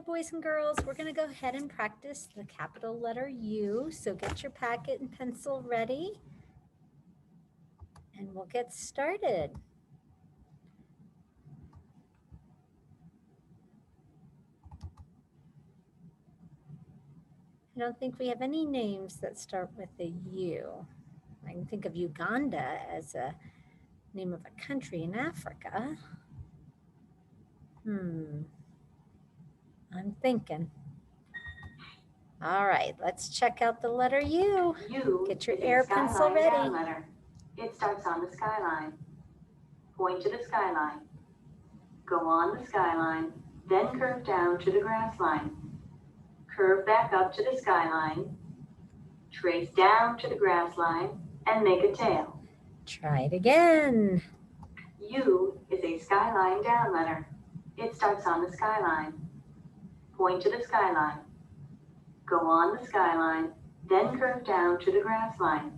boys and girls, we're going to go ahead and practice the capital letter U. So get your packet and pencil ready, and we'll get started. I don't think we have any names that start with a U. I can think of Uganda as a name of a country in Africa. I'm thinking. All right, let's check out the letter U. Get your air pencil ready. Letter. It starts on the skyline. Point to the skyline. Go on the skyline, then curve down to the grass line. Curve back up to the skyline. Trace down to the grass line and make a tail. Try it again. U is a skyline down letter. It starts on the skyline. Point to the skyline. Go on the skyline, then curve down to the grass line.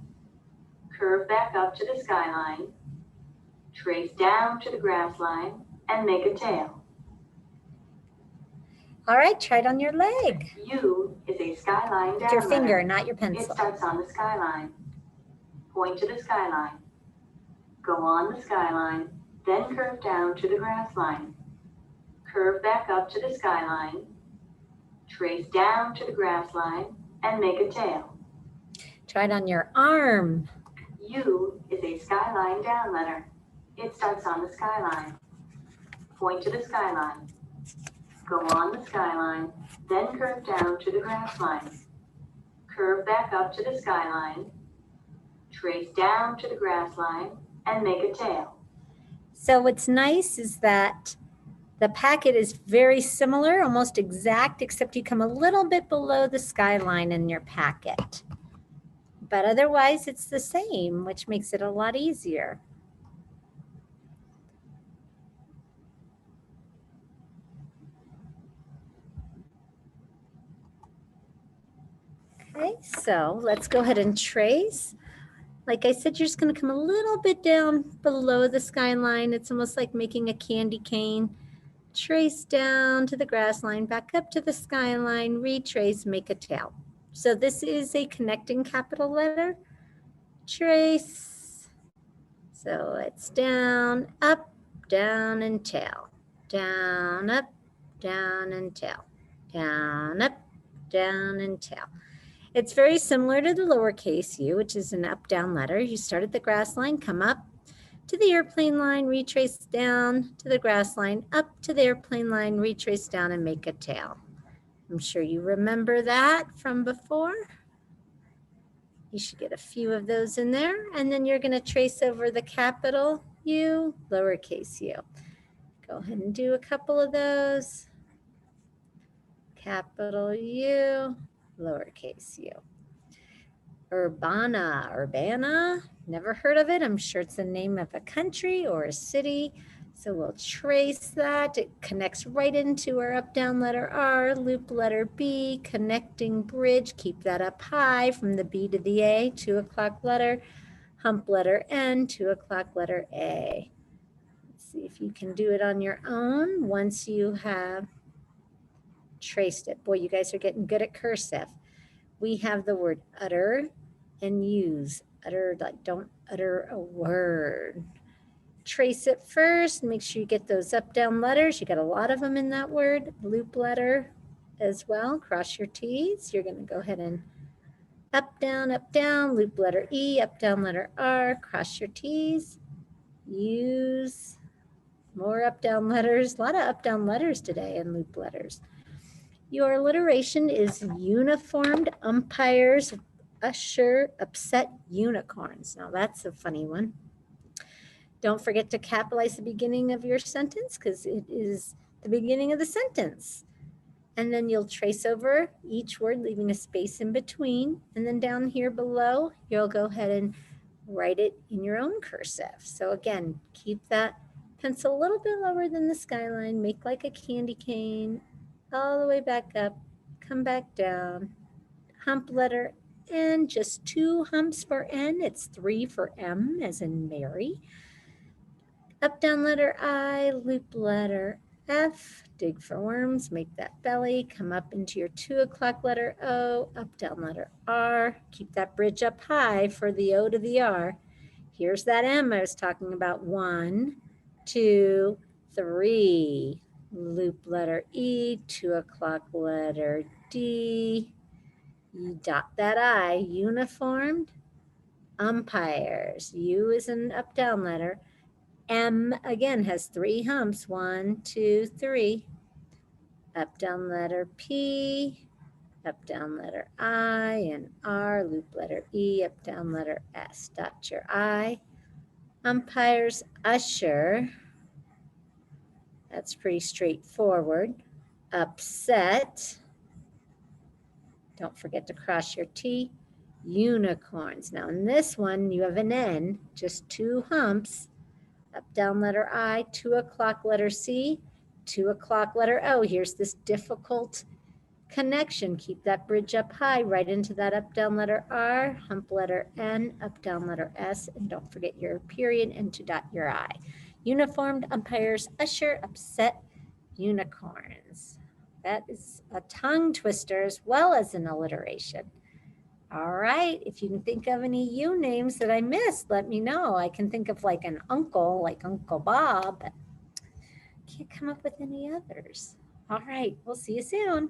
Curve back up to the skyline. Trace down to the grass line and make a tail. All right, try it on your leg. U is a skyline down With your finger, letter. not your pencil. It starts on the skyline. Point to the skyline. Go on the skyline, then curve down to the grass line. Curve back up to the skyline. Trace down to the grass line and make a tail. Try it on your arm. U is a skyline down letter. It starts on the skyline. Point to the skyline. Go on the skyline, then curve down to the grass line. Curve back up to the skyline. Trace down to the grass line and make a tail. So what's nice is that the packet is very similar, almost exact, except you come a little bit below the skyline in your packet. But otherwise it's the same, which makes it a lot easier. Okay, so let's go ahead and trace. Like I said, you're just going to come a little bit down below the skyline. It's almost like making a candy cane. Trace down to the grass line, back up to the skyline, retrace, make a tail. So this is a connecting capital letter. Trace. So it's down, up, down, and tail. Down, up, down, and tail. Down, up, down, and tail. It's very similar to the lowercase u, which is an up-down letter. You start at the grass line, come up to the airplane line, retrace down to the grass line, up to the airplane line, retrace down and make a tail. I'm sure you remember that from before. You should get a few of those in there. And then you're gonna trace over the capital U, lowercase u. Go ahead and do a couple of those. Capital U, lowercase u. Urbana, never heard of it. I'm sure it's the name of a country or a city. So we'll trace that. It connects right into our up-down letter R, loop letter B, connecting bridge. Keep that up high from the B to the A, 2 o'clock letter, hump letter N, 2 o'clock letter A. Let's see if you can do it on your own once you have traced it. Boy, you guys are getting good at cursive. We have the word utter and use. Utter, like don't utter a word. Trace it first, make sure you get those up down letters. You got a lot of them in that word. Loop letter as well. Cross your T's. You're gonna go ahead and up, down, loop letter E, up, down letter R, cross your T's. Use, more up, down letters. A lot of up, down letters today and loop letters. Your alliteration is uniformed umpires, usher, upset unicorns. Now that's a funny one. Don't forget to capitalize the beginning of your sentence because it is the beginning of the sentence. And then you'll trace over each word, leaving a space in between. And then down here below, you'll go ahead and write it in your own cursive. So again, keep that pencil a little bit lower than the skyline, make like a candy cane, all the way back up, come back down, hump letter N, just 2 humps for N, it's 3 for M as in Mary. Up down letter I, loop letter F, dig for worms, make that belly, come up into your 2 o'clock letter O, up, down letter R, keep that bridge up high for the O to the R. Here's that M I was talking about. 1, 2, 3. Loop letter E, 2 o'clock letter D. You dot that I, uniformed, umpires. U is an up, down letter. M again has 3 humps. 1, 2, 3. Up, down letter P, up, down letter I, and R, loop letter E, up, down letter S. Dot your I. Umpires, usher. That's pretty straightforward. Upset. Don't forget to cross your T. Unicorns. Now in this one, you have an N, just 2 humps. Up, down letter I, 2 o'clock letter C, 2 o'clock letter O. Here's this difficult connection. Keep that bridge up high, right into that up, down letter R, hump letter N, up, down letter S, and don't forget your period and to dot your I. Uniformed, umpires, usher, upset, unicorns. That is a tongue twister as well as an alliteration. All right, if you can think of any U names that I missed, let me know. I can think of like an uncle, like Uncle Bob, but can't come up with any others. All right, we'll see you soon.